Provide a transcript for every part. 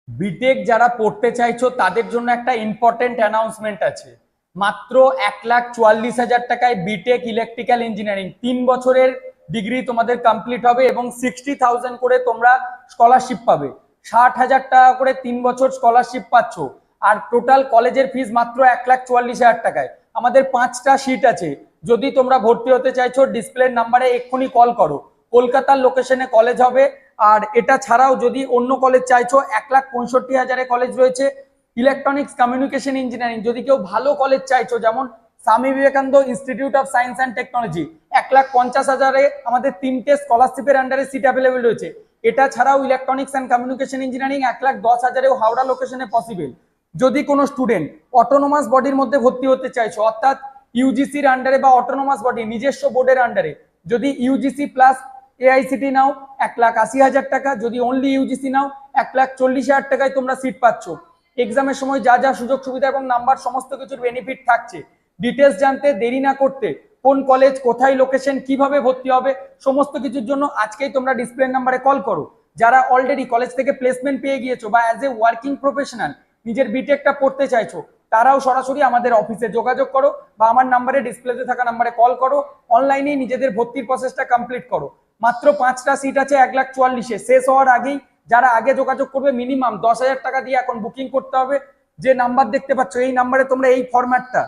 B Tech যারা পড়তে চাইছো তাদের জন্য একটা ইম্পর্টেন্ট অ্যানাউন্সমেন্ট আছে। মাত্র 1,44,000 টাকায় বিটেক ইলেকট্রিক্যাল ইঞ্জিনিয়ারিং 3 বছরের ডিগ্রি তোমাদের কমপ্লিট হবে এবং 60,000 করে তোমরা স্কলারশিপ পাবে। 60,000 টাকা করে 3 বছর স্কলারশিপ পাচ্ছ। আর টোটাল কলেজের ফিস মাত্র 1,44,000 টাকায়। আমাদের 5টা সিট আছে। যদি তোমরা ভর্তি হতে চাইছো ডিসপ্লের নাম্বারে এক্ষুনি কল করো। কলকাতার লোকেশনে কলেজ হবে। আর এটা ছাড়াও যদি অন্য কলেজ চাইছো 1,65,000 কলেজ রয়েছে। ইলেকট্রনিক্স কমিউনিকেশন ইঞ্জিনিয়ারিং যদি কেউ ভালো কলেজ চাইছো, যেমন Swami Vivekananda institute of science and technology, 1,50,000 আমাদের 3টে স্কলারশিপের আন্ডারে সিট অ্যাভেলেবেল রয়েছে। এটা ছাড়াও electronics and communication engineering 1,10,000 Howrah লোকেশনে পসিবল। যদি কোনো স্টুডেন্ট অটোনোমাস বডির মধ্যে ভর্তি হতে চাইছো, অর্থাৎ ইউজিসির আন্ডারে বা অটোনোমাস বডি নিজস্ব বোর্ডের আন্ডারে, যদি ইউজিসি প্লাস এআইসিটি নাও 1,80,000 টাকা, যদি অনলি ইউজিসি নাও 1,40,000 টাকায় তোমরা সিট পাচ্ছ। এক্সামের সময় যা যা সুযোগ সুবিধা এবং নাম্বার সমস্ত কিছুর বেনিফিট থাকছে। ডিটেলস জানতে দেরি না করতে কোন কলেজ, কোথায় লোকেশন, কিভাবে ভর্তি হবে, সমস্ত কিছুর জন্য আজকেই তোমরা ডিসপ্লে নাম্বারে কল করো। যারা অলরেডি কলেজ থেকে প্লেসমেন্ট পেয়ে গিয়েছো বা অ্যাজ এ ওয়ার্কিং প্রফেশনাল নিজের বিটেকটা পড়তে চাইছো, তারাও সরাসরি আমাদের অফিসে যোগাযোগ করো বা আমার নাম্বারে ডিসপ্লেতে থাকা নাম্বারে কল করো। অনলাইনে নিজেদের ভর্তির প্রসেসটা কমপ্লিট করো। মাত্র 5টা সিট আছে 1,44,000, শেষ হওয়ার আগেই যারা আগে যোগাযোগ করবে মিনিমাম 10,000 টাকা দিয়ে এখন বুকিং করতে হবে। যে নাম্বার দেখতে পাচ্ছ এই নাম্বারে তোমরা এই ফরম্যাটটা,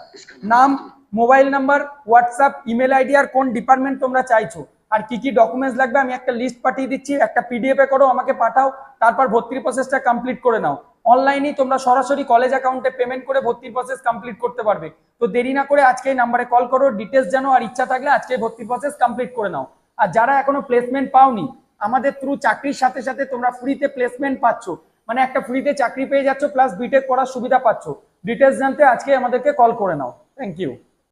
নাম, mobile number, WhatsApp, email ID আর কোন ডিপার্টমেন্ট তোমরা চাইছো আর কি কি ডকুমেন্টস লাগবে আমি একটা লিস্ট পাঠিয়ে দিচ্ছি, একটা পিডিএফ এ করো আমাকে পাঠাও। তারপর ভর্তির প্রসেসটা কমপ্লিট করে নাও। অনলাইনেই তোমরা সরাসরি কলেজ অ্যাকাউন্টে পেমেন্ট করে ভর্তির প্রসেস কমপ্লিট করতে পারবে। তো দেরি না করে আজকে এই নাম্বারে কল করো, ডিটেলস জানো আর ইচ্ছা থাকলে আজকে ভর্তির প্রসেস কমপ্লিট করে নাও। আর যারা এখনো প্লেসমেন্ট পাওনি, আমাদের থ্রু চাকরির সাথে সাথে তোমরা ফ্রিতে প্লেসমেন্ট পাচ্ছ, মানে একটা ফ্রিতে চাকরি পেয়ে যাচ্ছ প্লাস বিটেক করার সুবিধা পাচ্ছ। ডিটেলস জানতে আজকে আমাদেরকে কল করে নাও। Thank you.